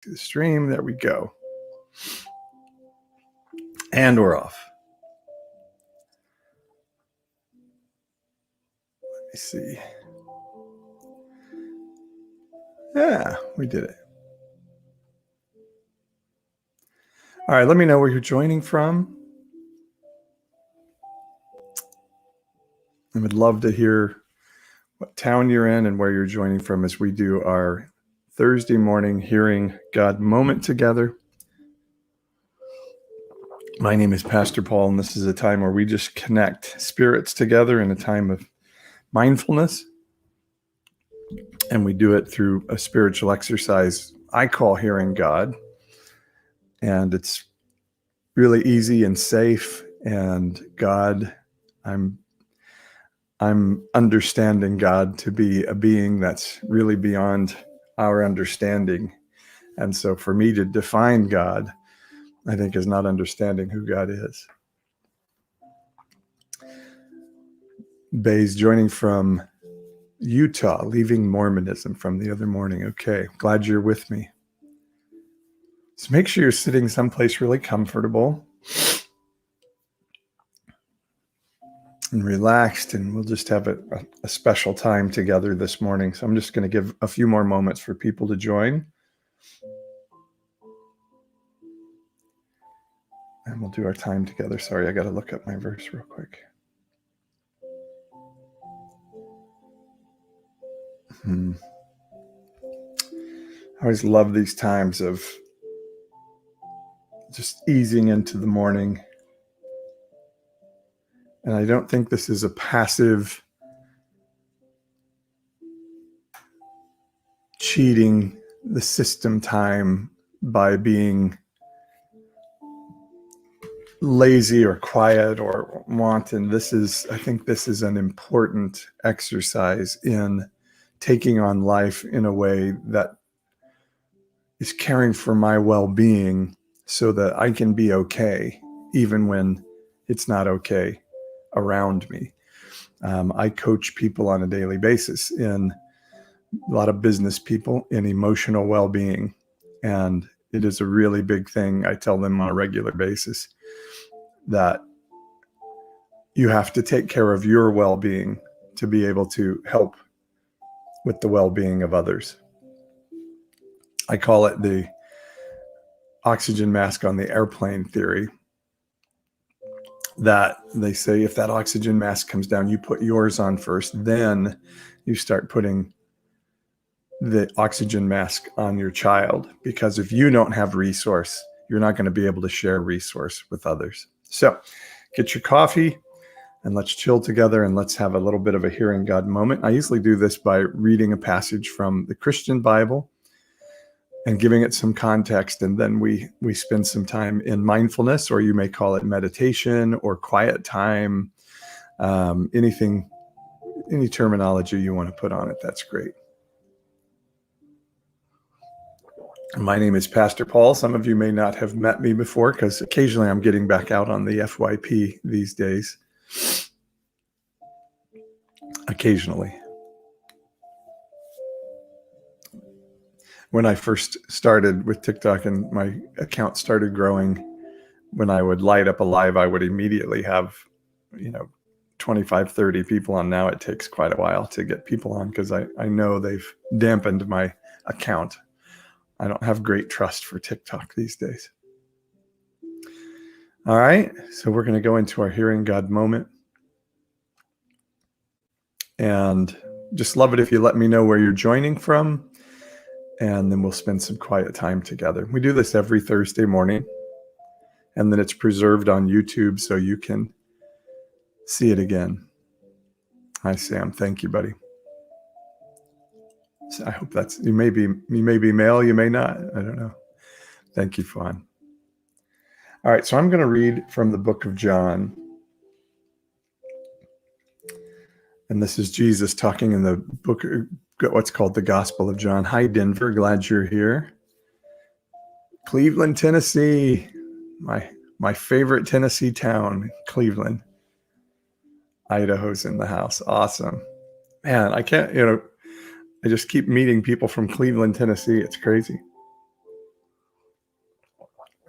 to the stream. There we go. And we're off. Let me see. Yeah, we did it. All right, let me know where you're joining from. I would love to hear what town you're in and where you're joining from as we do our Thursday morning Hearing God moment together. My name is Pastor Paul, and this is a time where we just connect spirits together in a time of mindfulness. And we do it through a spiritual exercise I call Hearing God. And it's really easy and safe. And God, I'm understanding God to be a being that's really beyond our understanding. And so for me to define God, I think, is not understanding who God is. Bay's joining from Utah, leaving Mormonism from the other morning. Okay, glad you're with me. So make sure you're sitting someplace really comfortable and relaxed, and we'll just have a special time together this morning. So I'm just going to give a few more moments for people to join. And we'll do our time together. Sorry, I got to look up my verse real quick. I always love these times of just easing into the morning. And I don't think this is a passive cheating the system time by being lazy or quiet or wanton. I think this is an important exercise in taking on life in a way that is caring for my well-being so that I can be okay, even when it's not okay around me. I coach people on a daily basis, in a lot of business people, in emotional well-being. And it is a really big thing. I tell them on a regular basis that you have to take care of your well-being to be able to help with the well-being of others. I call it the oxygen mask on the airplane theory, that they say if that oxygen mask comes down, you put yours on first, then you start putting the oxygen mask on your child, because if you don't have resource, you're not going to be able to share resource with others. So get your coffee and let's chill together, and let's have a little bit of a Hearing God moment. I usually do this by reading a passage from the Christian Bible and giving it some context, and then we spend some time in mindfulness, or you may call it meditation or quiet time, any terminology you want to put on it, that's great. My name is Pastor Paul. Some of you may not have met me before, because occasionally I'm getting back out on the FYP these days. Occasionally. When I first started with TikTok and my account started growing, when I would light up a live, I would immediately have, 25, 30 people on. Now it takes quite a while to get people on, because I know they've dampened my account. I don't have great trust for TikTok these days. All right, so we're going to go into our Hearing God moment. And just love it if you let me know where you're joining from, and then we'll spend some quiet time together. We do this every Thursday morning, and then it's preserved on YouTube so you can see it again. Hi, Sam. Thank you, buddy. So I hope you may be male, you may not. I don't know. Thank you, Fawn. All right, so I'm going to read from the book of John. And this is Jesus talking in the book, what's called the Gospel of John. Hi, Denver. Glad you're here. Cleveland, Tennessee. My favorite Tennessee town, Cleveland. Idaho's in the house. Awesome. Man, I can't, I just keep meeting people from Cleveland, Tennessee. It's crazy.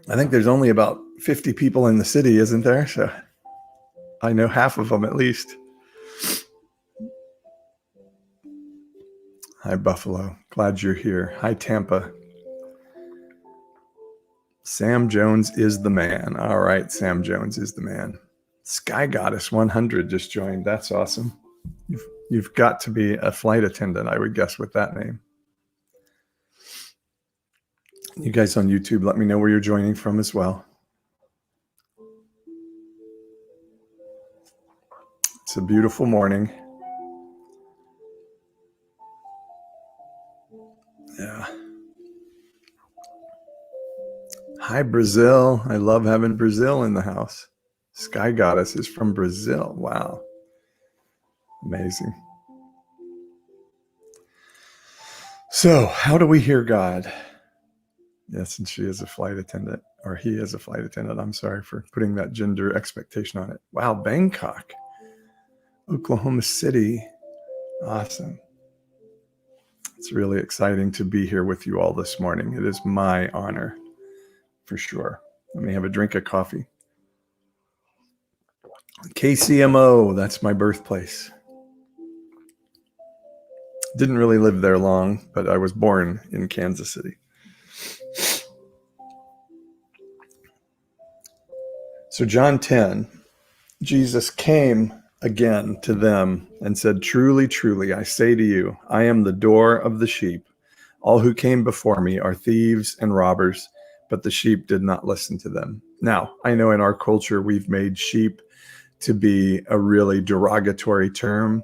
I think there's only about 50 people in the city, isn't there? So I know half of them at least. Hi, Buffalo. Glad you're here. Hi, Tampa. Sam Jones is the man. All right, Sam Jones is the man. Sky Goddess 100 just joined. That's awesome. You've got to be a flight attendant, I would guess, with that name. You guys on YouTube, let me know where you're joining from as well. It's a beautiful morning. Yeah. Hi, Brazil. I love having Brazil in the house. Sky Goddess is from Brazil. Wow. Amazing. So, how do we hear God? Yes, and she is a flight attendant, or he is a flight attendant. I'm sorry for putting that gender expectation on it. Wow, Bangkok, Oklahoma City. Awesome. It's really exciting to be here with you all this morning. It is my honor, for sure. Let me have a drink of coffee. KCMO, that's my birthplace. Didn't really live there long, but I was born in Kansas City. So John 10, Jesus came again to them and said, "Truly, truly, I say to you, I am the door of the sheep. All who came before me are thieves and robbers, but the sheep did not listen to them." Now, I know in our culture, we've made sheep to be a really derogatory term.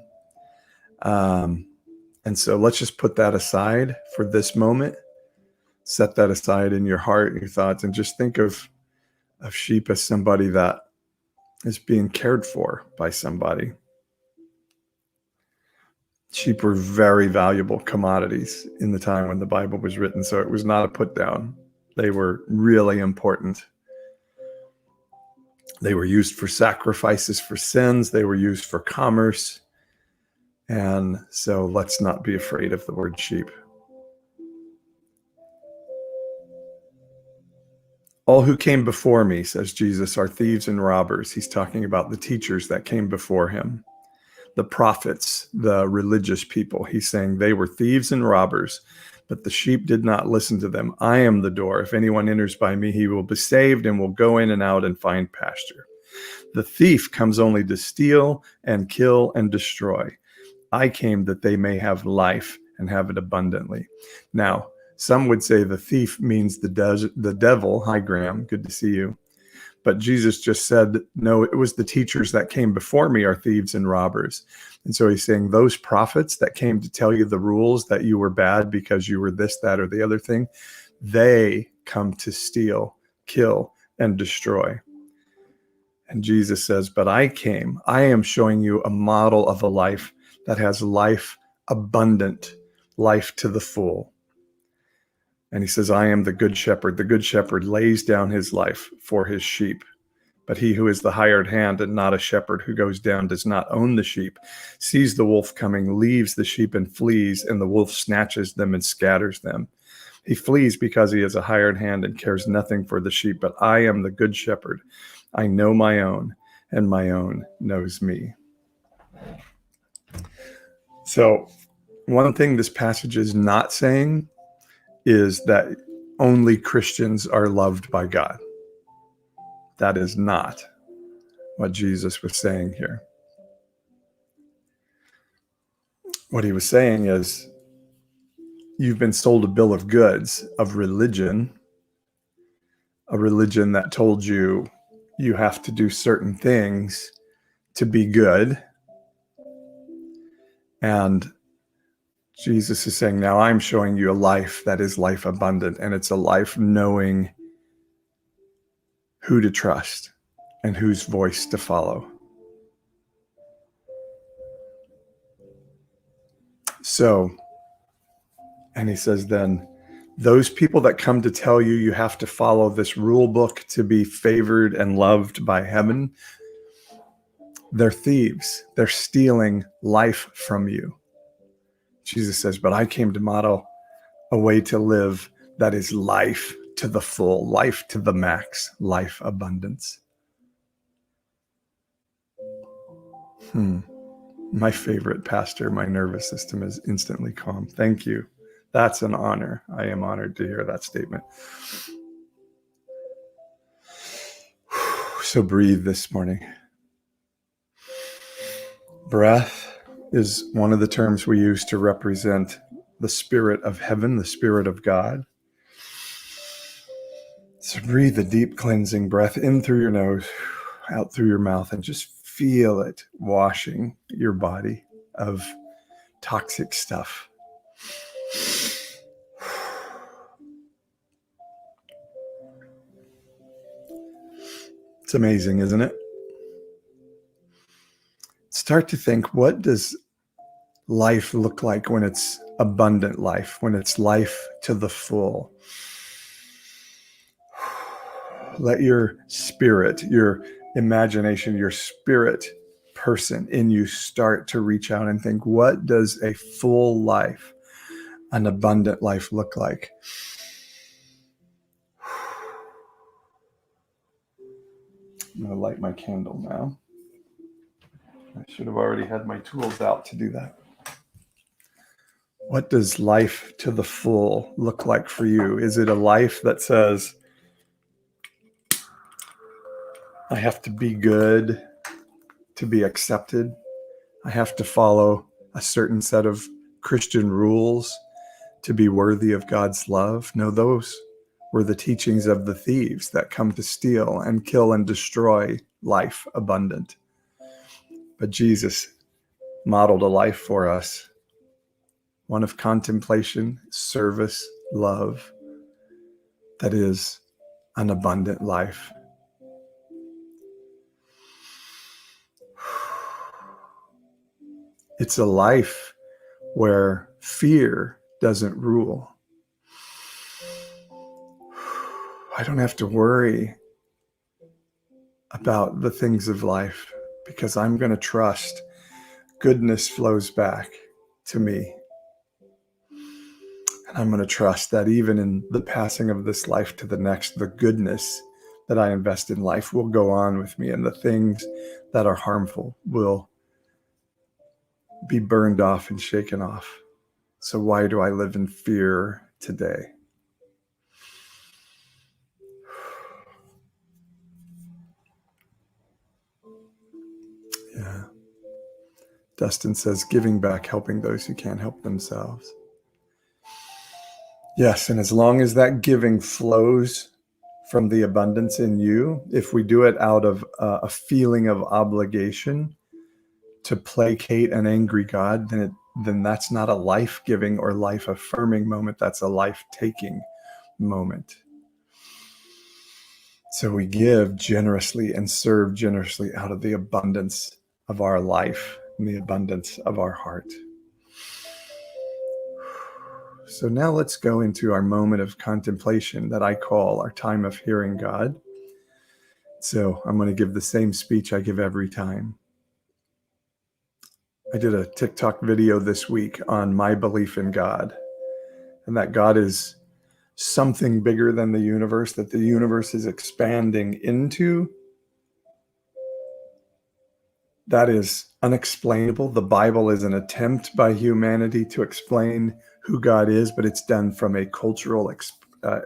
And so let's just put that aside for this moment. Set that aside in your heart and your thoughts, and just think of sheep as somebody that is being cared for by somebody. Sheep were very valuable commodities in the time when the Bible was written, so it was not a put down. They were really important. They were used for sacrifices for sins. They were used for commerce. And so let's not be afraid of the word sheep. All who came before me, says Jesus, are thieves and robbers. He's talking about the teachers that came before him, the prophets, the religious people. He's saying they were thieves and robbers, but the sheep did not listen to them. I am the door. If anyone enters by me, he will be saved and will go in and out and find pasture. The thief comes only to steal and kill and destroy. I came that they may have life and have it abundantly. Now, some would say the thief means the devil. Hi, Graham. Good to see you. But Jesus just said, no, it was the teachers that came before me are thieves and robbers. And so he's saying those prophets that came to tell you the rules that you were bad because you were this, that, or the other thing, they come to steal, kill, and destroy. And Jesus says, but I came. I am showing you a model of a life that has life abundant, life to the full. And he says, I am the good shepherd. The good shepherd lays down his life for his sheep. But he who is the hired hand and not a shepherd who goes down does not own the sheep, sees the wolf coming, leaves the sheep and flees, and the wolf snatches them and scatters them. He flees because he is a hired hand and cares nothing for the sheep. But I am the good shepherd. I know my own, and my own knows me. So one thing this passage is not saying is that only Christians are loved by God. That is not what Jesus was saying here. What he was saying is, you've been sold a bill of goods of religion, a religion that told you you have to do certain things to be good. And Jesus is saying, now I'm showing you a life that is life abundant, and it's a life knowing who to trust and whose voice to follow. So, and he says then, those people that come to tell you you have to follow this rule book to be favored and loved by heaven, they're thieves. They're stealing life from you. Jesus says, but I came to model a way to live that is life to the full, life to the max, life abundance. My favorite, Pastor, my nervous system is instantly calm. Thank you. That's an honor. I am honored to hear that statement. So breathe this morning. Breath is one of the terms we use to represent the spirit of heaven, the spirit of God. So breathe a deep cleansing breath in through your nose, out through your mouth, and just feel it washing your body of toxic stuff. It's amazing, isn't it? Start to think, what does life look like when it's abundant life, when it's life to the full? Let your spirit, your imagination, your spirit person in you start to reach out and think, what does a full life, an abundant life look like? I'm going to light my candle now. I should have already had my tools out to do that. What does life to the full look like for you? Is it a life that says, I have to be good to be accepted? I have to follow a certain set of Christian rules to be worthy of God's love? No, those were the teachings of the thieves that come to steal and kill and destroy life abundant. But Jesus modeled a life for us, one of contemplation, service, love, that is an abundant life. It's a life where fear doesn't rule. I don't have to worry about the things of life because I'm going to trust goodness flows back to me. And I'm going to trust that even in the passing of this life to the next, the goodness that I invest in life will go on with me, and the things that are harmful will be burned off and shaken off. So why do I live in fear today? Yeah. Dustin says, giving back, helping those who can't help themselves. Yes, and as long as that giving flows from the abundance in you, if we do it out of a feeling of obligation to placate an angry God, then that's not a life-giving or life-affirming moment. That's a life-taking moment. So we give generously and serve generously out of the abundance of our life and the abundance of our heart. So now let's go into our moment of contemplation that I call our time of hearing God. So I'm going to give the same speech I give every time. I did a TikTok video this week on my belief in God, and that God is something bigger than the universe, that the universe is expanding into. That is unexplainable. The Bible is an attempt by humanity to explain who God is, but it's done from a cultural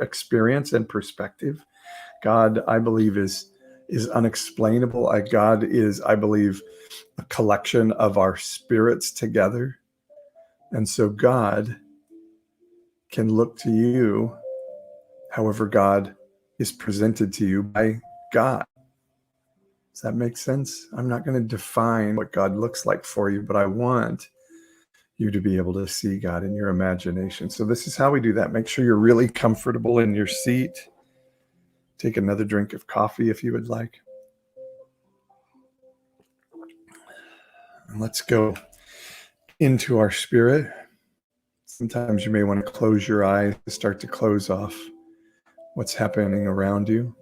experience and perspective. God, I believe, is unexplainable. God is, I believe, a collection of our spirits together. And so God can look to you however God is presented to you by God. Does that make sense? I'm not going to define what God looks like for you, but I want you to be able to see God in your imagination. So this is how we do that. Make sure you're really comfortable in your seat. Take another drink of coffee if you would like. And let's go into our spirit. Sometimes you may want to close your eyes to start to close off what's happening around you.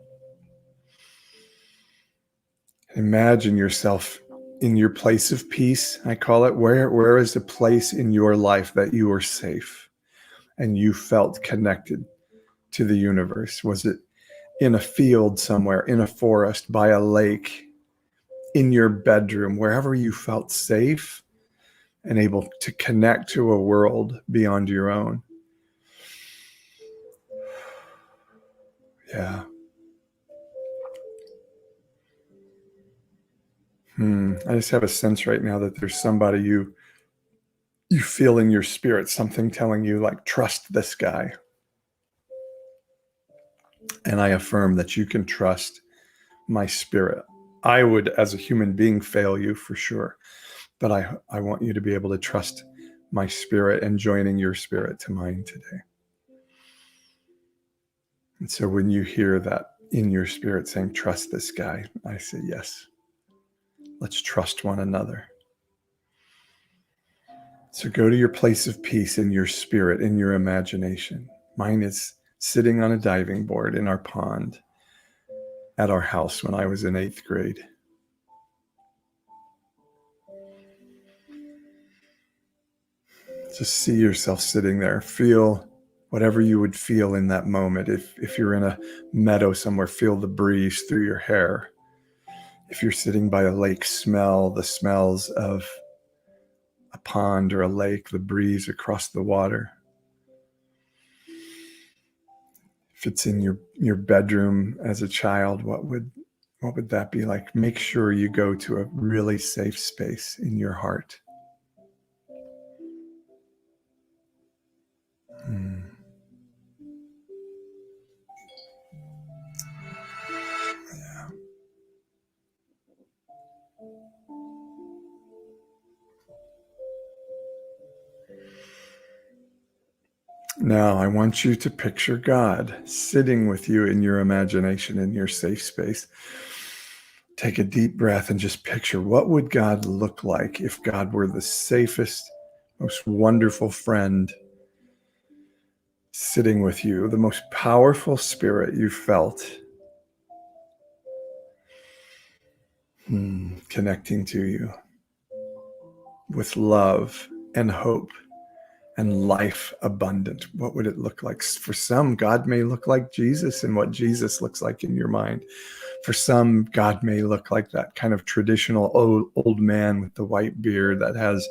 Imagine yourself in your place of peace, I call it. Where is the place in your life that you are safe and you felt connected to the universe? Was it in a field somewhere, in a forest, by a lake, in your bedroom, wherever you felt safe and able to connect to a world beyond your own? Yeah. I just have a sense right now that there's somebody you feel in your spirit, something telling you, like, trust this guy. And I affirm that you can trust my spirit. I would, as a human being, fail you for sure. But I want you to be able to trust my spirit and joining your spirit to mine today. And so when you hear that in your spirit saying, trust this guy, I say, yes, let's trust one another. So go to your place of peace in your spirit, in your imagination. Mine is sitting on a diving board in our pond at our house when I was in 8th grade. Just see yourself sitting there. Feel whatever you would feel in that moment. If you're in a meadow somewhere, feel the breeze through your hair. If you're sitting by a lake, smell the smells of a pond or a lake, the breeze across the water. If it's in your bedroom as a child, what would that be like? Make sure you go to a really safe space in your heart. Yeah. Now, I want you to picture God sitting with you in your imagination, in your safe space. Take a deep breath and just picture, what would God look like if God were the safest, most wonderful friend sitting with you, the most powerful spirit you felt, connecting to you with love and hope and life abundant. What would it look like? For some, God may look like Jesus and what Jesus looks like in your mind. For some, God may look like that kind of traditional old man with the white beard that has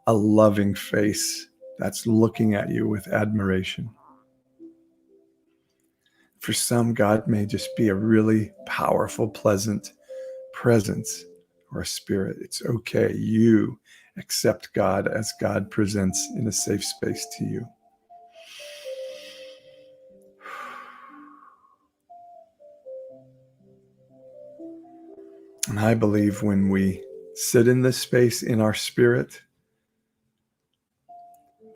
a loving face that's looking at you with admiration. For some, God may just be a really powerful, pleasant presence or a spirit. It's okay. You accept God as God presents in a safe space to you. And I believe when we sit in this space in our spirit,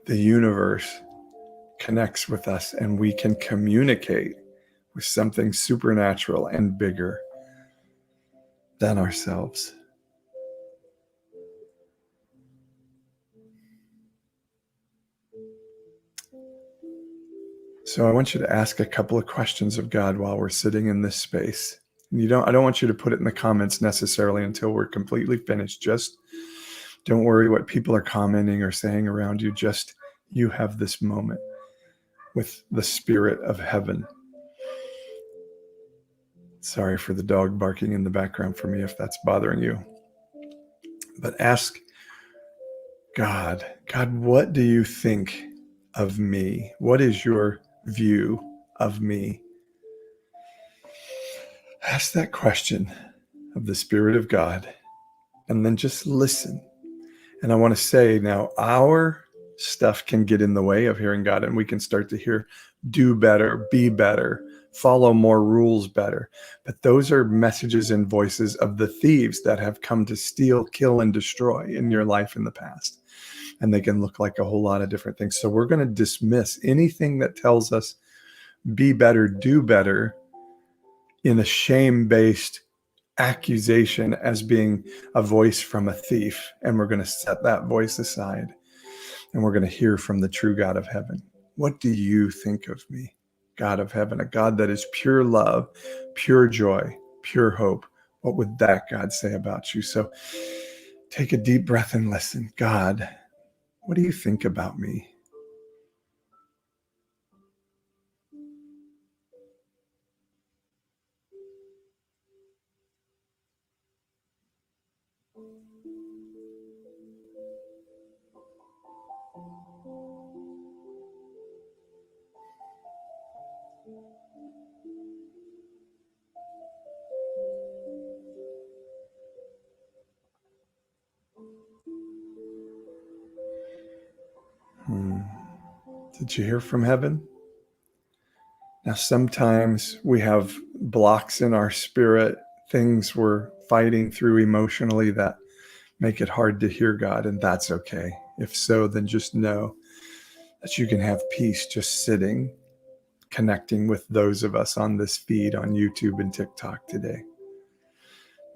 the universe connects with us and we can communicate with something supernatural and bigger than ourselves. So I want you to ask a couple of questions of God while we're sitting in this space. I don't want you to put it in the comments necessarily until we're completely finished. Just don't worry what people are commenting or saying around you. Just you have this moment with the spirit of heaven. Sorry for the dog barking in the background for me if that's bothering you. But ask God, what do you think of me? What is your view of me? Ask that question of the Spirit of God, and then just listen. And I want to say now, our stuff can get in the way of hearing God, and we can start to hear do better, be better, follow more rules better. But those are messages and voices of the thieves that have come to steal, kill, and destroy in your life in the past. And they can look like a whole lot of different things. So we're going to dismiss anything that tells us be better, do better in a shame-based accusation as being a voice from a thief. And we're going to set that voice aside and we're going to hear from the true God of heaven. What do you think of me, God of heaven, a God that is pure love, pure joy, pure hope? What would that God say about you? So take a deep breath and listen. God, what do you think about me? Did you hear from heaven? Now, sometimes we have blocks in our spirit, things we're fighting through emotionally that make it hard to hear God, and that's okay. If so, then just know that you can have peace just sitting, connecting with those of us on this feed on YouTube and TikTok today.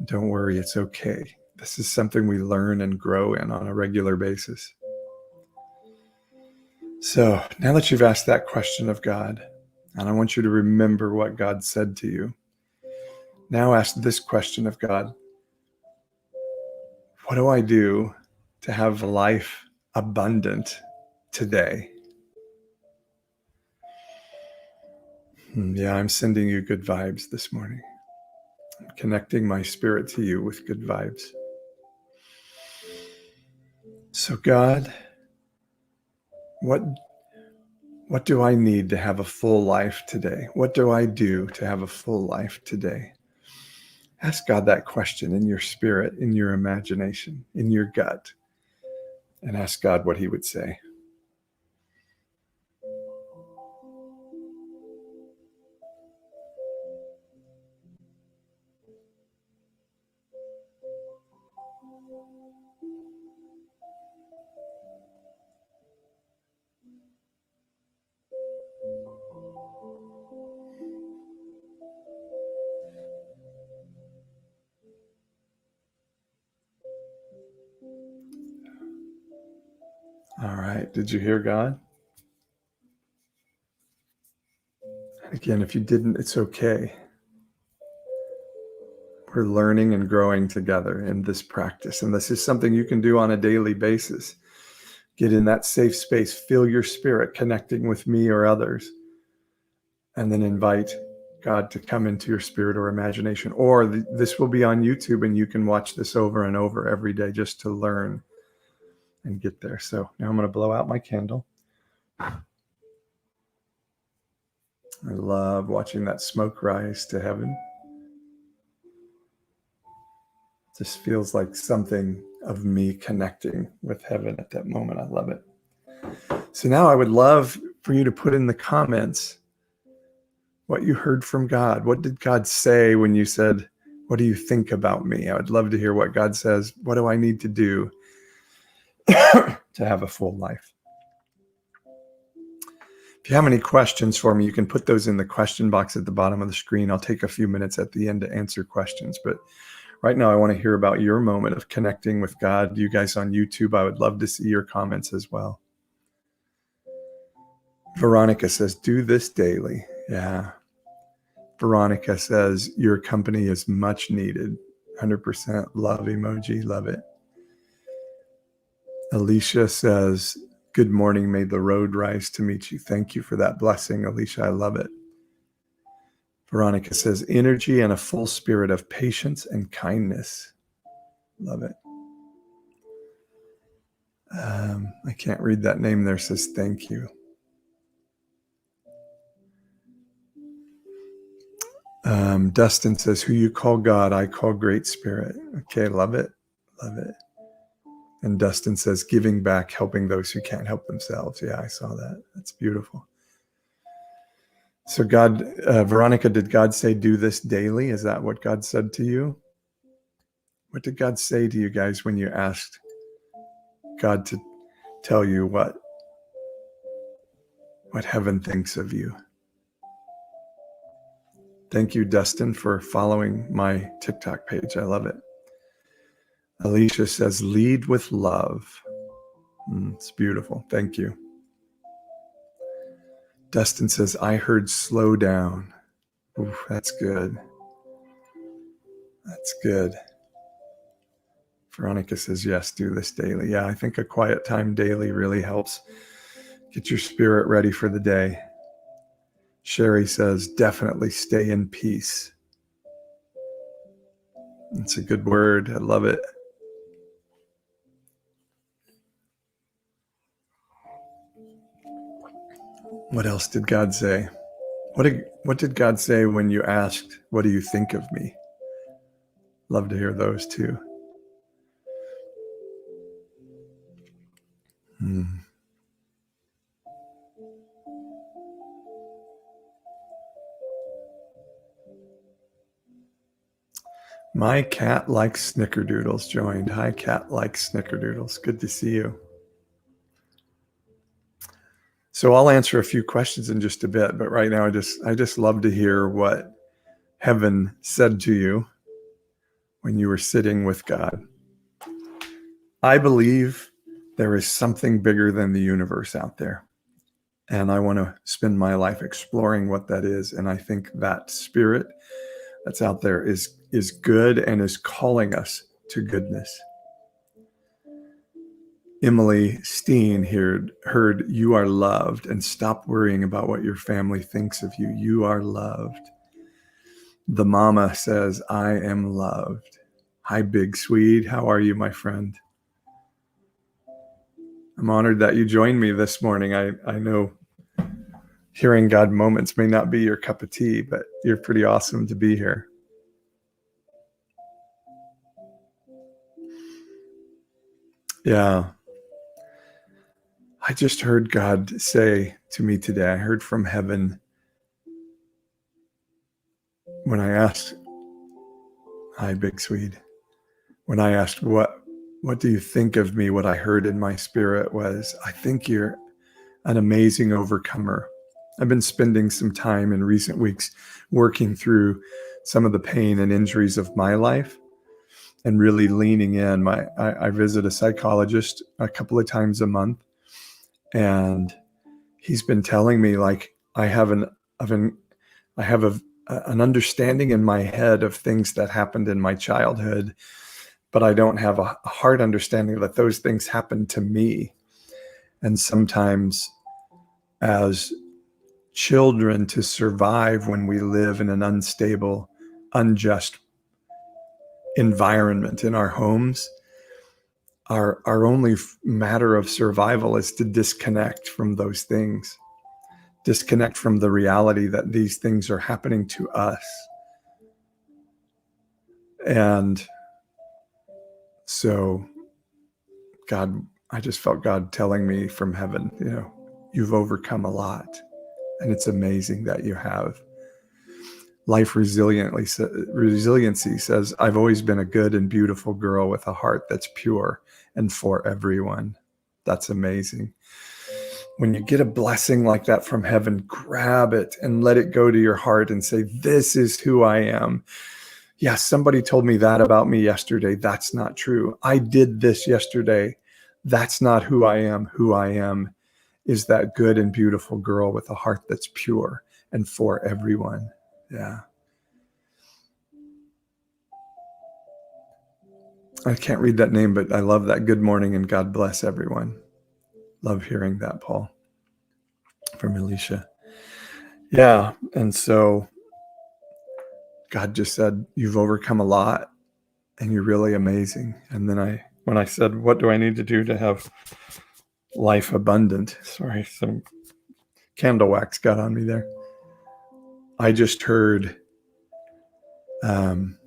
Don't worry, it's okay. This is something we learn and grow in on a regular basis. So now that you've asked that question of God, and I want you to remember what God said to you, now ask this question of God: what do I do to have life abundant today? Yeah, I'm sending you good vibes this morning. I'm connecting my spirit to you with good vibes. So God, what do I need to have a full life today? What do I do to have a full life today? Ask God that question in your spirit, in your imagination, in your gut, and ask God what he would say. All right. Did you hear God? Again, if you didn't, it's okay. We're learning and growing together in this practice. And this is something you can do on a daily basis. Get in that safe space, feel your spirit connecting with me or others, and then invite God to come into your spirit or imagination. Or this will be on YouTube and you can watch this over and over every day just to learn and get there. So now I'm going to blow out my candle. I love watching that smoke rise to heaven. Just feels like something of me connecting with heaven at that moment. I love it. So now I would love for you to put in the comments what you heard from God. What did God say when you said, what do you think about me? I would love to hear what God says. What do I need to do to have a full life? If you have any questions for me, you can put those in the question box at the bottom of the screen. I'll take a few minutes at the end to answer questions. But right now, I want to hear about your moment of connecting with God. You guys on YouTube, I would love to see your comments as well. Veronica says, do this daily. Yeah. Veronica says, your company is much needed. 100% love emoji. Love it. Alicia says, good morning. May the road rise to meet you. Thank you for that blessing, Alicia. I love it. Veronica says, energy and a full spirit of patience and kindness. Love it. I can't read that name there. Says, thank you. Dustin says, who you call God, I call Great Spirit. Okay, love it. Love it. And Dustin says, giving back, helping those who can't help themselves. Yeah, I saw that. That's beautiful. So God, Veronica, did God say do this daily? Is that what God said to you? What did God say to you guys when you asked God to tell you what heaven thinks of you? Thank you, Dustin, for following my TikTok page. I love it. Alicia says, lead with love. It's beautiful. Thank you. Dustin says, I heard slow down. Ooh, that's good. That's good. Veronica says, yes, do this daily. Yeah, I think a quiet time daily really helps get your spirit ready for the day. Sherry says, definitely stay in peace. It's a good word. I love it. What else did God say? What did God say when you asked, "What do you think of me?" Love to hear those too. Hmm. My cat likes snickerdoodles joined. Hi, cat likes snickerdoodles. Good to see you. So I'll answer a few questions in just a bit, but right now I just love to hear what heaven said to you when you were sitting with God. I believe there is something bigger than the universe out there, and I want to spend my life exploring what that is. And I think that spirit that's out there is good and is calling us to goodness. Emily Steen heard you are loved, and stop worrying about what your family thinks of you. You are loved. The mama says, I am loved. Hi, Big Swede. How are you, my friend? I'm honored that you joined me this morning. I know hearing God moments may not be your cup of tea, but you're pretty awesome to be here. Yeah. I just heard God say to me today, I heard from heaven when I asked, hi, Big Swede, when I asked, what do you think of me? What I heard in my spirit was, I think you're an amazing overcomer. I've been spending some time in recent weeks working through some of the pain and injuries of my life and really leaning in. I visit a psychologist a couple of times a month, and he's been telling me, like, I have an understanding in my head of things that happened in my childhood, but I don't have a hard understanding that those things happened to me. And sometimes as children, to survive when we live in an unstable, unjust environment in our homes, our only matter of survival is to disconnect from those things, disconnect from the reality that these things are happening to us. And so God, I just felt God telling me from heaven, you've overcome a lot, and it's amazing that you have. Life resiliency says, I've always been a good and beautiful girl with a heart that's pure and for everyone. That's amazing. When you get a blessing like that from heaven, grab it and let it go to your heart and say, this is who I am. Yeah, somebody told me that about me yesterday. That's not true. I did this yesterday. That's not who I am. Who I am is that good and beautiful girl with a heart that's pure and for everyone. Yeah. I can't read that name, but I love that. Good morning and God bless everyone. Love hearing that, Paul, from Alicia. Yeah. And so God just said, you've overcome a lot and you're really amazing. And then when I said, what do I need to do to have life abundant? Sorry, some candle wax got on me there. I just heard, don't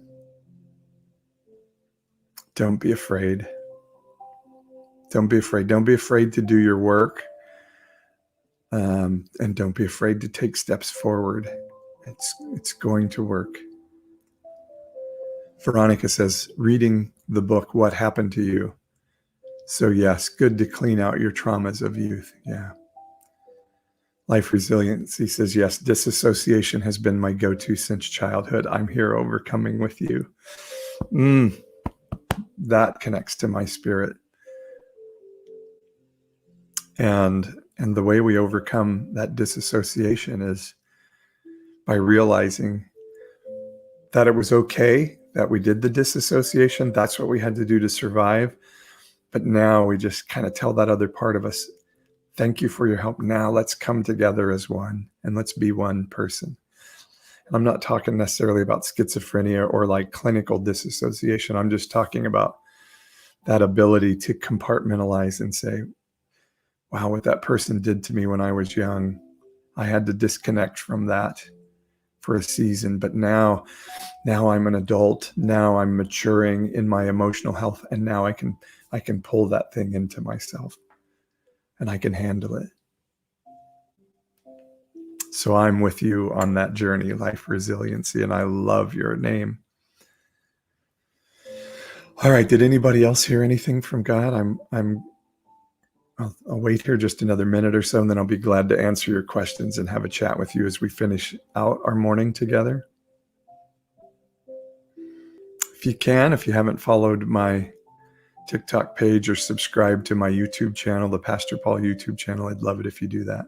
be afraid. Don't be afraid. Don't be afraid to do your work. And don't be afraid to take steps forward. It's going to work. Veronica says, reading the book, What Happened to You? So yes, good to clean out your traumas of youth. Yeah. Life resiliency says, yes, disassociation has been my go-to since childhood. I'm here overcoming with you. That connects to my spirit. And the way we overcome that disassociation is by realizing that it was okay that we did the disassociation. That's what we had to do to survive. But now we just kind of tell that other part of us, thank you for your help. Now let's come together as one and let's be one person. And I'm not talking necessarily about schizophrenia or like clinical disassociation. I'm just talking about that ability to compartmentalize and say, wow, what that person did to me when I was young, I had to disconnect from that for a season, but now I'm an adult. Now I'm maturing in my emotional health, and now I can pull that thing into myself, and I can handle it. So I'm with you on that journey, Life Resiliency, and I love your name. All right. Did anybody else hear anything from God? I'll wait here just another minute or so, and then I'll be glad to answer your questions and have a chat with you as we finish out our morning together. If you can, if you haven't followed my TikTok page or subscribed to my YouTube channel, the Pastor Paul YouTube channel, I'd love it if you do that.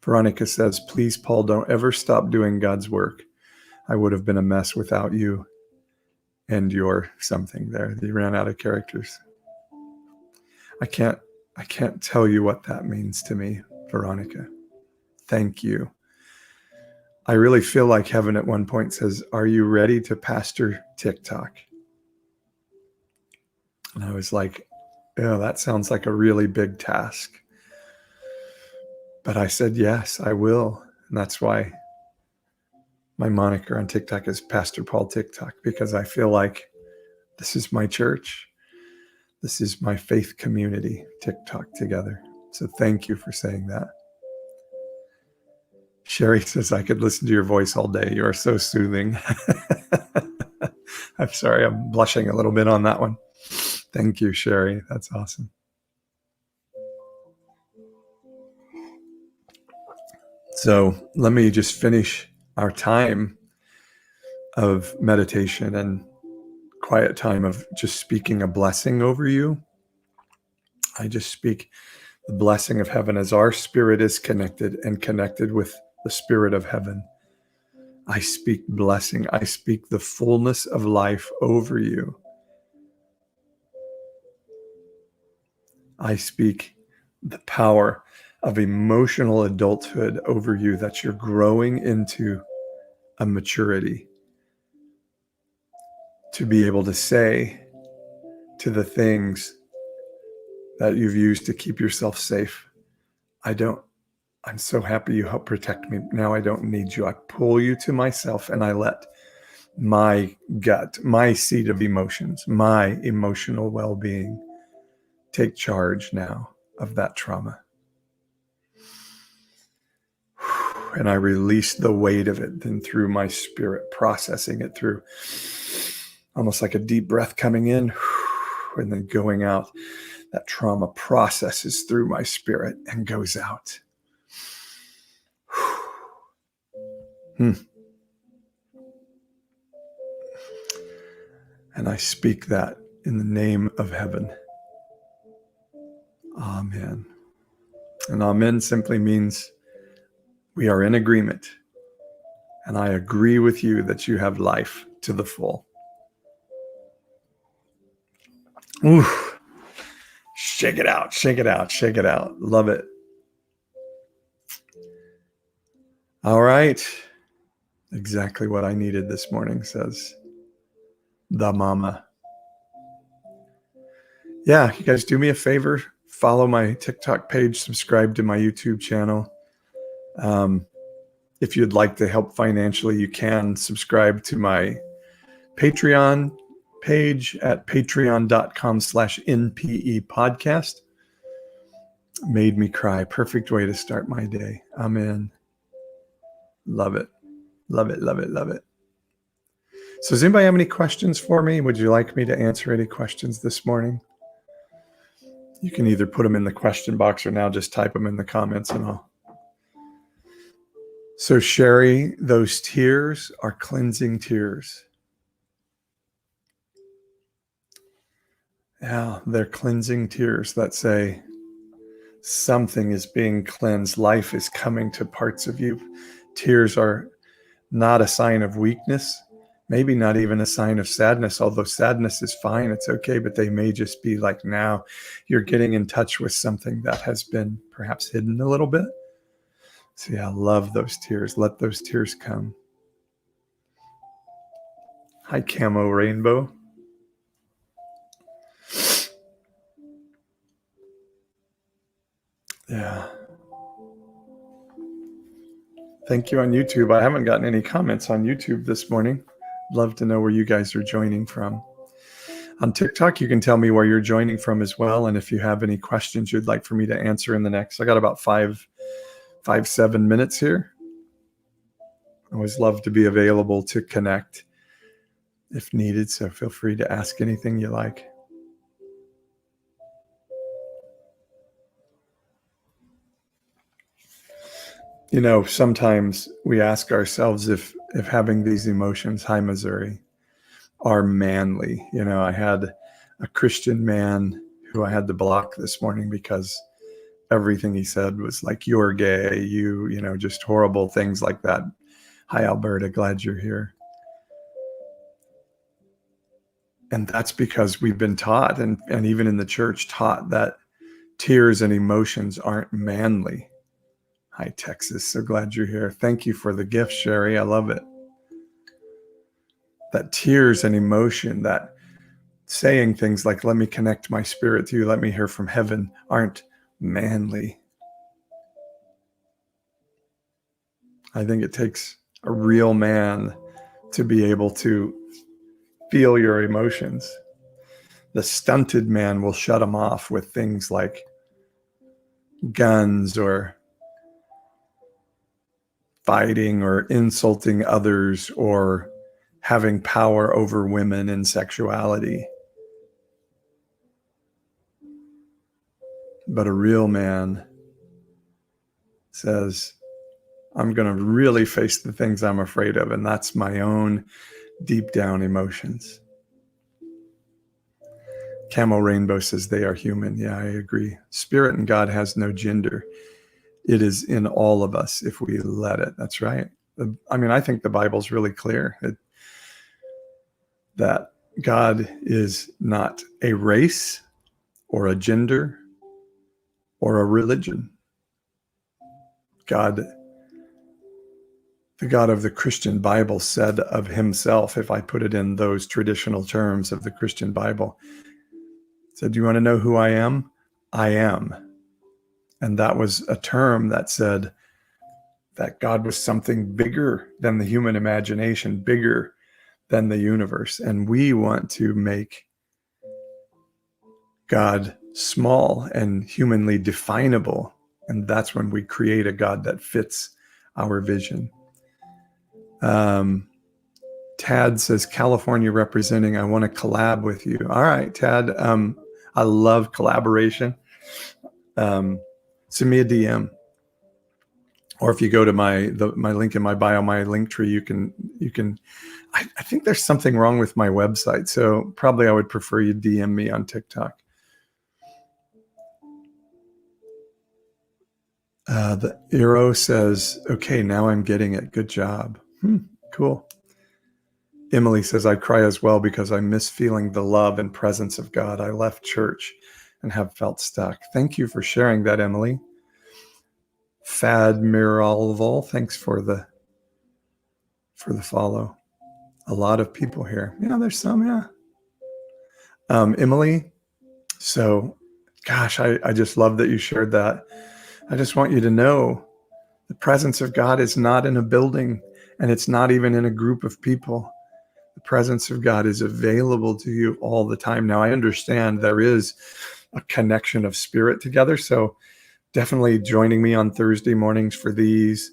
Veronica says, please, Paul, don't ever stop doing God's work. I would have been a mess without you and your something there. You ran out of characters. I can't tell you what that means to me, Veronica. Thank you. I really feel like heaven at one point says, are you ready to pastor TikTok? And I was like, oh, that sounds like a really big task. But I said, yes, I will. And that's why my moniker on TikTok is Pastor Paul TikTok, because I feel like this is my church. This is my faith community, TikTok together. So thank you for saying that. Sherry says, I could listen to your voice all day. You are so soothing. I'm sorry, I'm blushing a little bit on that one. Thank you, Sherry. That's awesome. So let me just finish our time of meditation and quiet time of just speaking a blessing over you. I just speak the blessing of heaven as our spirit is connected and connected with the spirit of heaven. I speak blessing. I speak the fullness of life over you. I speak the power of emotional adulthood over you, that you're growing into a maturity to be able to say to the things that you've used to keep yourself safe, I'm so happy you help protect me. Now I don't need you. I pull you to myself, and I let my gut, my seat of emotions, my emotional well-being take charge now of that trauma. And I release the weight of it then through my spirit, processing it through almost like a deep breath coming in and then going out. That trauma processes through my spirit and goes out. And I speak that in the name of heaven. Amen. And amen simply means we are in agreement. And I agree with you that you have life to the full. Ooh. Shake it out, shake it out, shake it out. Love it. All right. Exactly what I needed this morning, says the mama. Yeah, you guys do me a favor. Follow my TikTok page, subscribe to my YouTube channel. If you'd like to help financially, you can subscribe to my Patreon page at patreon.com/NPE podcast. Made me cry. Perfect way to start my day. Amen. Love it. Love it. Love it. Love it. So does anybody have any questions for me? Would you like me to answer any questions this morning? You can either put them in the question box or now just type them in the comments and I'll. So Sherry, those tears are cleansing tears. Yeah, they're cleansing tears that say something is being cleansed. Life is coming to parts of you. Tears are not a sign of weakness, maybe not even a sign of sadness, although sadness is fine. It's okay, but they may just be like now you're getting in touch with something that has been perhaps hidden a little bit. So yeah, love those tears. Let those tears come. Hi, Camo Rainbow. Yeah. Thank you on YouTube. I haven't gotten any comments on YouTube this morning. Love to know where you guys are joining from. On TikTok, you can tell me where you're joining from as well. And if you have any questions you'd like for me to answer in the next, I got about 7 minutes here. I always love to be available to connect if needed. So feel free to ask anything you like. You know, sometimes we ask ourselves if having these emotions, hi Missouri, are manly. You know, I had a Christian man who I had to block this morning because everything he said was like, you're gay, you know, just horrible things like that. Hi, Alberta, glad you're here. And that's because we've been taught, and even in the church taught, that tears and emotions aren't manly. Hi, Texas, so glad you're here. Thank you for the gift, Sherry, I love it. That tears and emotion, that saying things like, let me connect my spirit to you, let me hear from heaven, aren't manly. I think it takes a real man to be able to feel your emotions. The stunted man will shut them off with things like guns or fighting or insulting others or having power over women and sexuality. But a real man says, I'm going to really face the things I'm afraid of, and that's my own deep down emotions. Camo Rainbow says they are human. Yeah, I agree. Spirit and God has no gender. It is in all of us if we let it. That's right. I mean, I think the Bible's really clear that God is not a race or a gender or a religion. God, the God of the Christian Bible, said of himself, if I put it in those traditional terms of the Christian Bible, said, do you want to know who I am? I am. And that was a term that said that God was something bigger than the human imagination, bigger than the universe. And we want to make God small and humanly definable. And that's when we create a God that fits our vision. Tad says, California representing, I want to collab with you. All right, Tad. I love collaboration. Send me a DM. Or if you go to my link in my bio, my link tree, you can. I think there's something wrong with my website, so probably I would prefer you DM me on TikTok. The arrow says, okay, now I'm getting it. Good job. Cool. Emily says, I cry as well because I miss feeling the love and presence of God. I left church and have felt stuck. Thank you for sharing that, Emily. Fad Miralval, thanks for the follow. A lot of people here. Yeah, there's some, yeah. Emily, so gosh, I just love that you shared that. I just want you to know the presence of God is not in a building, and it's not even in a group of people. The presence of God is available to you all the time. Now, I understand there is a connection of spirit together. So definitely joining me on Thursday mornings for these,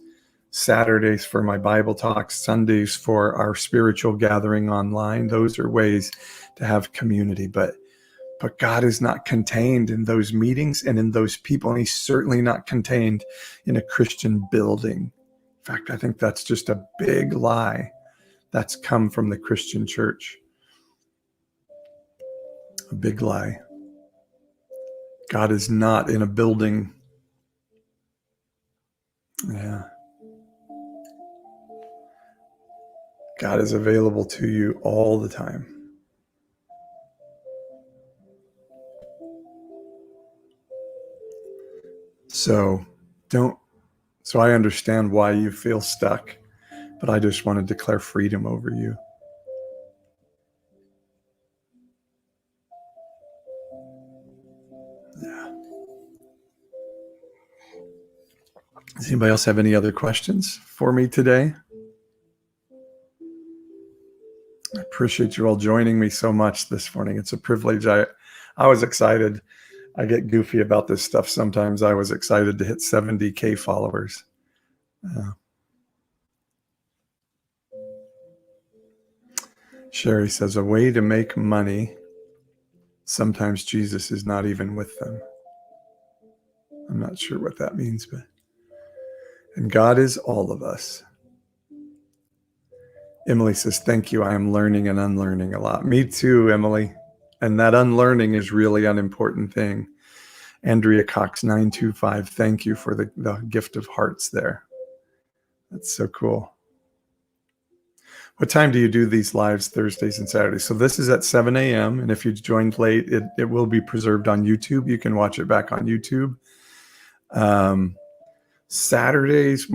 Saturdays for my Bible talks, Sundays for our spiritual gathering online. Those are ways to have community. But God is not contained in those meetings and in those people. And he's certainly not contained in a Christian building. In fact, I think that's just a big lie that's come from the Christian church. A big lie. God is not in a building. Yeah. God is available to you all the time. So I understand why you feel stuck, but I just want to declare freedom over you. Yeah. Anybody else have any other questions for me today? I appreciate you all joining me so much this morning. It's a privilege. I was excited. I get goofy about this stuff sometimes. I was excited to hit 70K followers. Sherry says, a way to make money. Sometimes Jesus is not even with them. I'm not sure what that means, but and God is all of us. Emily says, thank you. I am learning and unlearning a lot. Me too, Emily. And that unlearning is really an important thing. Andrea Cox 925, thank you for the gift of hearts there. That's so cool. What time do you do these lives, Thursdays and Saturdays? So this is at 7 a.m. And if you joined late, it will be preserved on YouTube. You can watch it back on YouTube. Saturdays,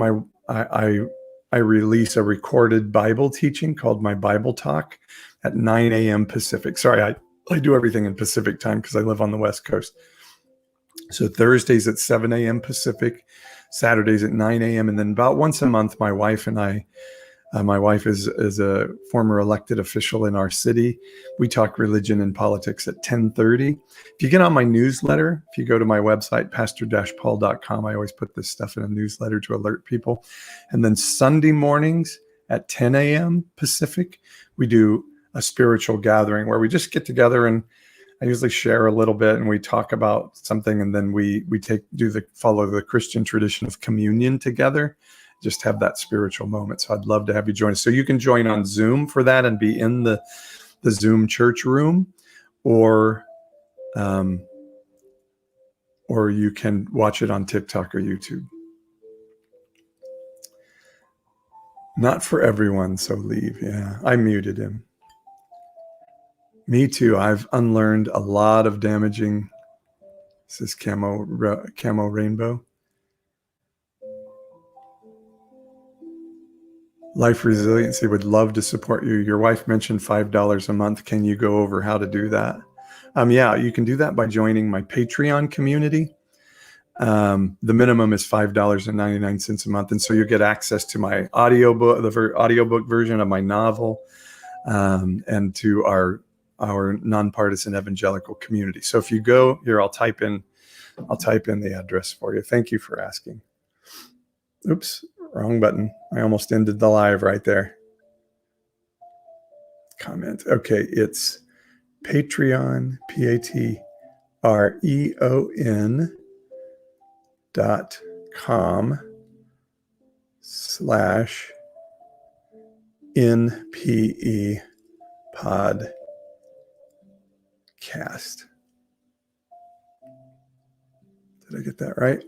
I release a recorded Bible teaching called My Bible Talk at 9 a.m. Pacific. Sorry, I do everything in Pacific time because I live on the West Coast. So Thursdays at 7 a.m. Pacific, Saturdays at 9 a.m. And then about once a month, my wife and I, my wife is a former elected official in our city. We talk religion and politics at 10:30. If you get on my newsletter, if you go to my website, pastor-paul.com, I always put this stuff in a newsletter to alert people. And then Sunday mornings at 10 a.m. Pacific, we do a spiritual gathering where we just get together, and I usually share a little bit and we talk about something, and then we follow the Christian tradition of communion together. Just have that spiritual moment. So I'd love to have you join us. So you can join on Zoom for that and be in the Zoom church room, or you can watch it on TikTok or YouTube. Not for everyone, so leave. Yeah, I muted him. Me too. I've unlearned a lot of damaging. This is Camo Rainbow. Life Resiliency would love to support you. Your wife mentioned $5 a month. Can you go over how to do that? Yeah, you can do that by joining my Patreon community. The minimum is $5.99 a month. And so you get access to my audiobook, the audiobook version of my novel, and to our nonpartisan evangelical community. So if you go here, I'll type in the address for you. Thank you for asking. Oops. Wrong button. I almost ended the live right there. Comment. Okay, it's Patreon, patreon.com/NPE podcast. Did I get that right?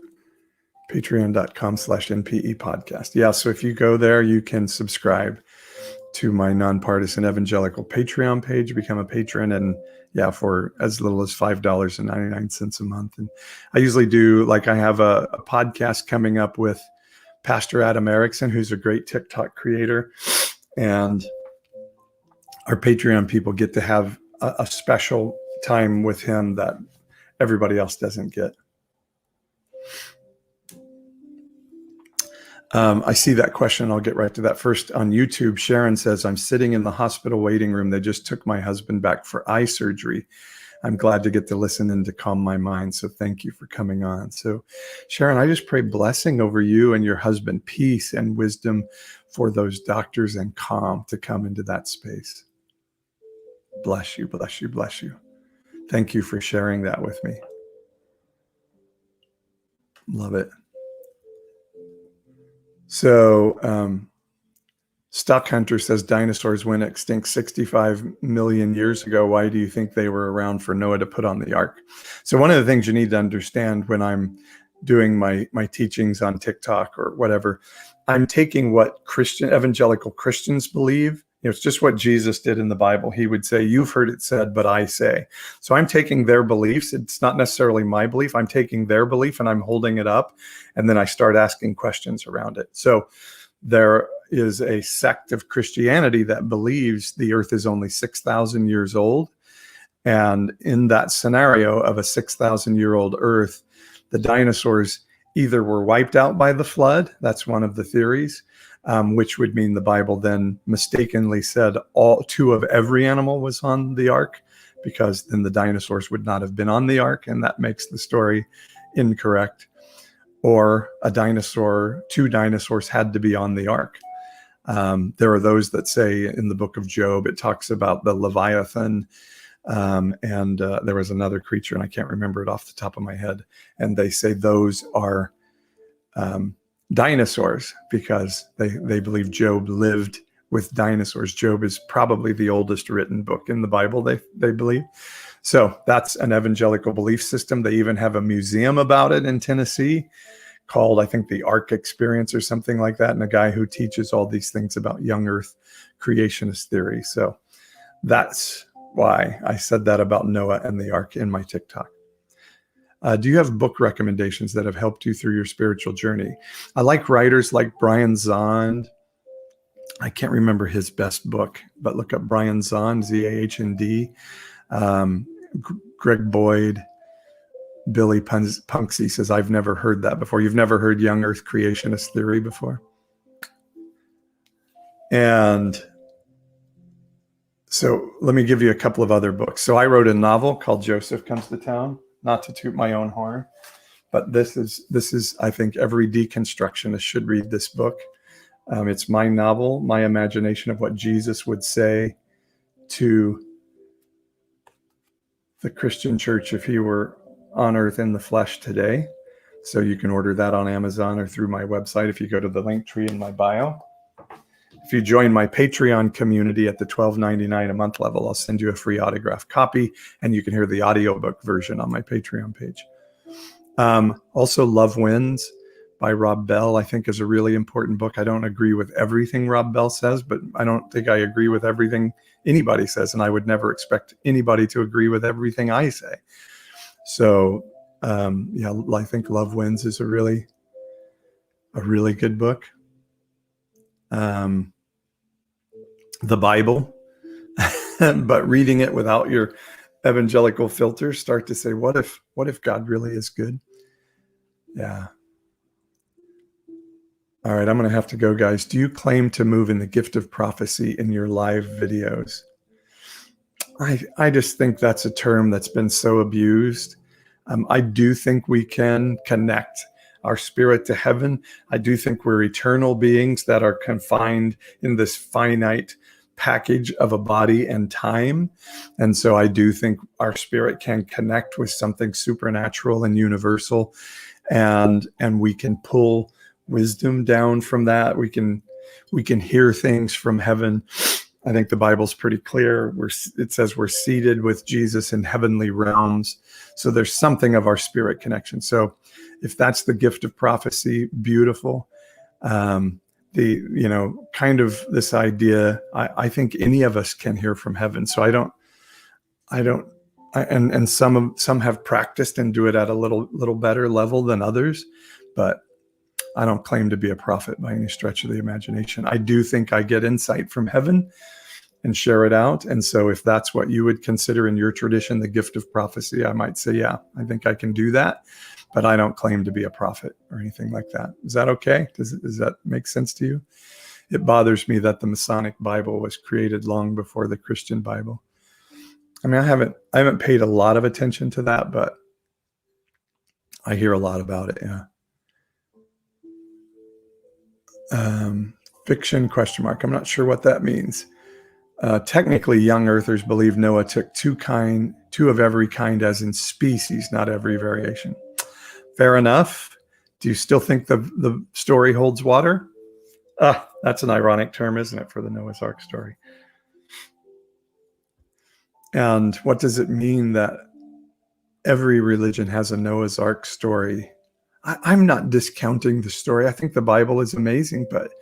Patreon.com/NPE podcast. Yeah, so if you go there, you can subscribe to my nonpartisan evangelical Patreon page, become a patron, and yeah, for as little as $5.99 a month. And I usually do, like, I have a podcast coming up with Pastor Adam Erickson, who's a great TikTok creator, and our Patreon people get to have a special time with him that everybody else doesn't get. I see that question. I'll get right to that. First, on YouTube, Sharon says, I'm sitting in the hospital waiting room. They just took my husband back for eye surgery. I'm glad to get to listen and to calm my mind. So thank you for coming on. So Sharon, I just pray blessing over you and your husband, peace and wisdom for those doctors, and calm to come into that space. Bless you, bless you, bless you. Thank you for sharing that with me. Love it. So Stock Hunter says dinosaurs went extinct 65 million years ago. Why do you think they were around for Noah to put on the ark? So one of the things you need to understand when I'm doing my teachings on TikTok or whatever, I'm taking what evangelical Christians believe. It's just what Jesus did in the Bible. He would say, you've heard it said, but I say. So I'm taking their beliefs. It's not necessarily my belief. I'm taking their belief and I'm holding it up. And then I start asking questions around it. So there is a sect of Christianity that believes the earth is only 6,000 years old. And in that scenario of a 6,000-year-old earth, the dinosaurs either were wiped out by the flood. That's one of the theories, which would mean the Bible then mistakenly said two of every animal was on the ark, because then the dinosaurs would not have been on the ark, and that makes the story incorrect. Or two dinosaurs had to be on the ark. There are those that say in the book of Job, it talks about the Leviathan, and there was another creature, and I can't remember it off the top of my head. And they say those are dinosaurs, because they believe Job lived with dinosaurs. Job is probably the oldest written book in the Bible, they believe. So that's an evangelical belief system. They even have a museum about it in Tennessee called, I think, the Ark Experience or something like that, and a guy who teaches all these things about young earth creationist theory. So that's why I said that about Noah and the ark in my TikTok. Do you have book recommendations that have helped you through your spiritual journey? I like writers like Brian Zahnd. I can't remember his best book, but look up Brian Zahnd, Z-A-H-N-D. Greg Boyd. Billy Punksy says, I've never heard that before. You've never heard young earth creationist theory before? And so let me give you a couple of other books. So I wrote a novel called Joseph Comes to Town, not to toot my own horn, but this is, I think every deconstructionist should read this book. It's my novel, my imagination of what Jesus would say to the Christian church if he were on earth in the flesh today. So you can order that on Amazon or through my website if you go to the link tree in my bio. If you join my Patreon community at the $12.99 a month level, I'll send you a free autographed copy, and you can hear the audiobook version on my Patreon page. Also, Love Wins by Rob Bell, I think, is a really important book. I don't agree with everything Rob Bell says, but I don't think I agree with everything anybody says, and I would never expect anybody to agree with everything I say. So, yeah, I think Love Wins is a really good book. The Bible, but reading it without your evangelical filters, start to say, what if God really is good? Yeah. All right, I'm going to have to go, guys. Do you claim to move in the gift of prophecy in your live videos? I just think that's a term that's been so abused. I do think we can connect our spirit to heaven. I do think we're eternal beings that are confined in this finite package of a body and time. And so I do think our spirit can connect with something supernatural and universal, and we can pull wisdom down from that. We can hear things from heaven. I think the Bible's pretty clear. It says we're seated with Jesus in heavenly realms. So there's something of our spirit connection. So if that's the gift of prophecy, beautiful. Kind of this idea, I think any of us can hear from heaven. So and some have practiced and do it at a little better level than others, but I don't claim to be a prophet by any stretch of the imagination. I do think I get insight from heaven and share it out. And so if that's what you would consider in your tradition, the gift of prophecy, I might say, yeah, I think I can do that. But I don't claim to be a prophet or anything like that. Is that okay? Does that make sense to you? It bothers me that the Masonic Bible was created long before the Christian Bible. I mean, I haven't paid a lot of attention to that, but I hear a lot about it, yeah. Fiction ? I'm not sure what that means. Technically, young earthers believe Noah took two of every kind, as in species, not every variation. Fair enough. Do you still think the story holds water? That's an ironic term, isn't it, for the Noah's Ark story? And what does it mean that every religion has a Noah's Ark story? I'm not discounting the story. I think the Bible is amazing, but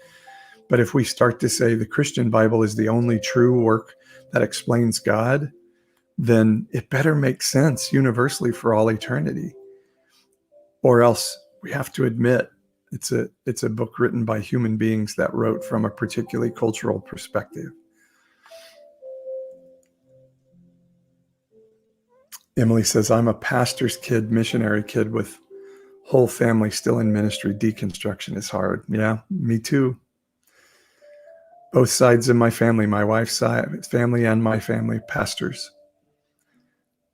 if we start to say the Christian Bible is the only true work that explains God, then it better make sense universally for all eternity. Or else we have to admit it's a book written by human beings that wrote from a particularly cultural perspective. Emily says, I'm a pastor's kid, missionary kid with Whole family still in ministry. Deconstruction is hard. Yeah, me too. Both sides of my family, my wife's side, family and my family, pastors.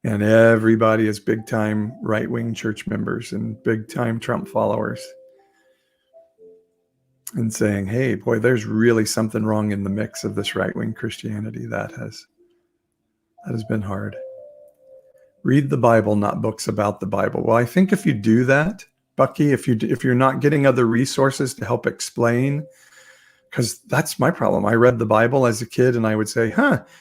And everybody is big time right-wing church members and big time Trump followers. And saying, hey, boy, there's really something wrong in the mix of this right-wing Christianity. That has been hard. Read the Bible, not books about the Bible. Well, I think if you do that, Bucky, if you're not getting other resources to help explain, because that's my problem. I read the Bible as a kid and I would say,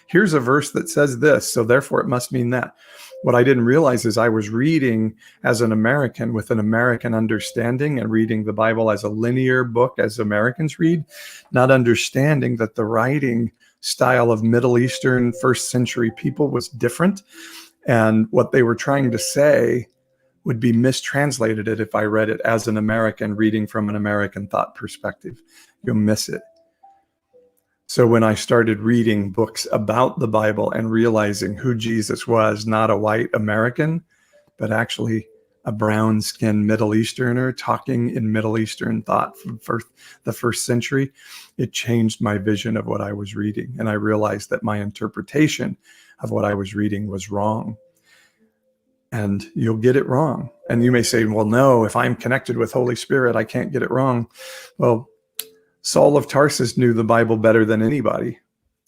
here's a verse that says this, so therefore it must mean that. What I didn't realize is I was reading as an American with an American understanding and reading the Bible as a linear book as Americans read, not understanding that the writing style of Middle Eastern first century people was different. And what they were trying to say would be mistranslated if I read it as an American reading from an American thought perspective. You'll miss it. So when I started reading books about the Bible and realizing who Jesus was, not a white American, but actually a brown-skinned Middle Easterner talking in Middle Eastern thought from the first century, it changed my vision of what I was reading. And I realized that my interpretation of what I was reading was wrong. And you'll get it wrong. And you may say, well, no, if I'm connected with Holy Spirit, I can't get it wrong. Well, Saul of Tarsus knew the Bible better than anybody.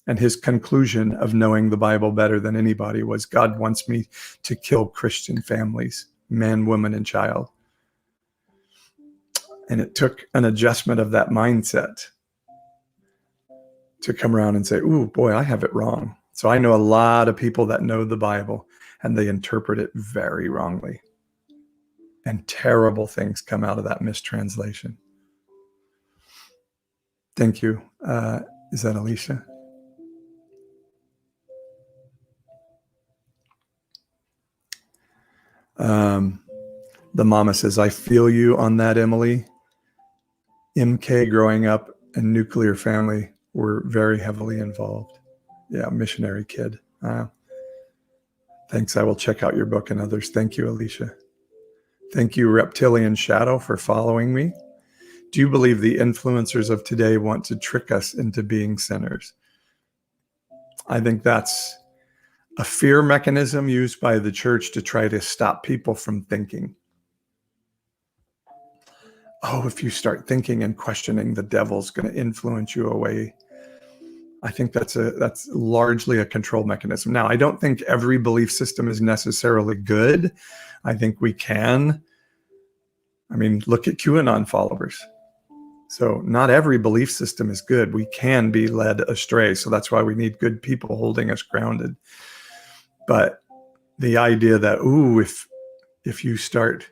And his conclusion of knowing the Bible better than anybody was, God wants me to kill Christian families, man, woman, and child. And it took an adjustment of that mindset to come around and say, ooh, boy, I have it wrong. So I know a lot of people that know the Bible and they interpret it very wrongly. And terrible things come out of that mistranslation. Thank you. Is that Alicia? The mama says, I feel you on that, Emily. MK growing up in nuclear family were very heavily involved. Yeah, missionary kid. Thanks. I will check out your book and others. Thank you, Alicia. Thank you, Reptilian Shadow, for following me. Do you believe the influencers of today want to trick us into being sinners? I think that's a fear mechanism used by the church to try to stop people from thinking. Oh, if you start thinking and questioning, the devil's going to influence you away. I think that's largely a control mechanism. Now, I don't think every belief system is necessarily good. I think we can. I mean, look at QAnon followers. So not every belief system is good. We can be led astray. So that's why we need good people holding us grounded. But the idea that, ooh, if you start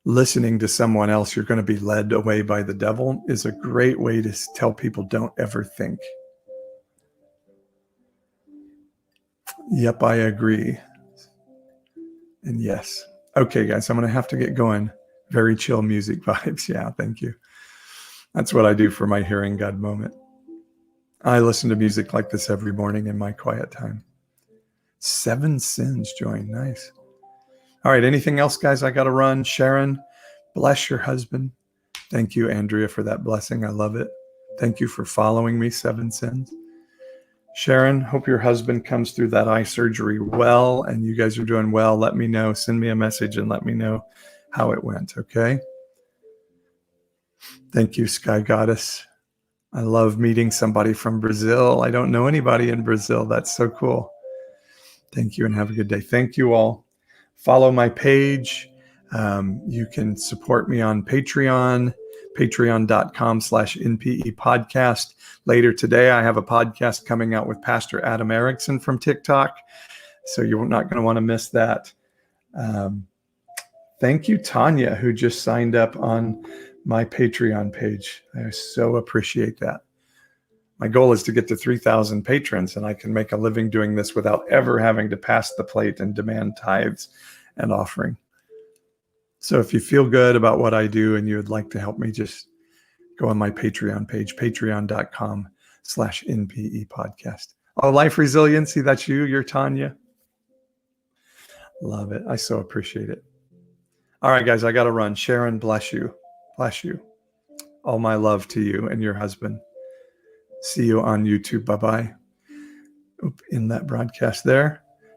listening to someone else, you're going to be led away by the devil is a great way to tell people don't ever think. Yep, I agree. And yes. Okay, guys, I'm going to have to get going. Very chill music vibes. Yeah, thank you. That's what I do for my hearing God moment. I listen to music like this every morning in my quiet time. 7 sins join. Nice. All right. Anything else, guys? I got to run. Sharon, bless your husband. Thank you, Andrea, for that blessing. I love it. Thank you for following me. 7 sins. Sharon, hope your husband comes through that eye surgery well and you guys are doing well. Let me know. Send me a message and let me know how it went. Okay. Thank you, Sky Goddess. I love meeting somebody from Brazil. I don't know anybody in Brazil. That's so cool. Thank you and have a good day. Thank you all. Follow my page. You can support me on Patreon, patreon.com/NPE podcast. Later today, I have a podcast coming out with Pastor Adam Erickson from TikTok. So you're not going to want to miss that. Thank you, Tanya, who just signed up on my Patreon page. I so appreciate that. My goal is to get to 3,000 patrons, and I can make a living doing this without ever having to pass the plate and demand tithes and offering. So if you feel good about what I do and you would like to help me, just go on my Patreon page, patreon.com/NPE podcast. Oh, Life Resiliency, that's you. You're Tanya. Love it. I so appreciate it. All right, guys, I got to run. Sharon, bless you. Bless you. All my love to you and your husband. See you on YouTube. Bye-bye. In that broadcast there.